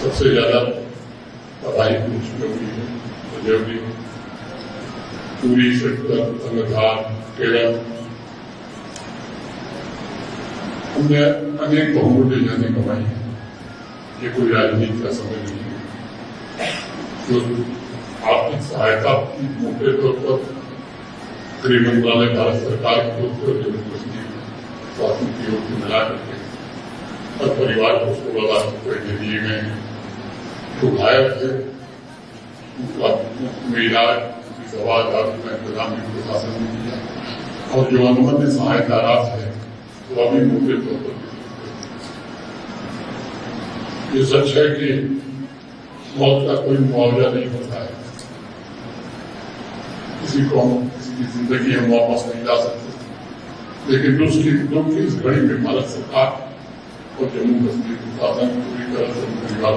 सबसे ज्यादा तबाही हो चुकी है रजौरी, पूरी सेक्टर, तंगधार, केरल। हमने अनेक बहुमूल्य जाने कमाई है। ये कोई राजनीति का समय नहीं है। जो आर्थिक सहायता मोटे तौर पर गृह मंत्रालय, भारत सरकार की ओर से जम्मू कश्मीर स्वास्थ्य की ओर से मिला करके हर परिवार को 16 लाख रुपए दिए गए हैं। जो घायल थे उनका इलाज, दवा दारू का इंतजाम भी प्रशासन ने किया और जो अनुबंध सहायता राशि है वो अभी मोटे तौर पर ये सच है कि मौत का कोई मुआवजा नहीं होता है। किसी को किसी की जिंदगी हम वापस नहीं ला सकते, लेकिन दुख की इस घड़ी में भारत सरकार और जम्मू कश्मीर प्रशासन पूरी तरह से परिवार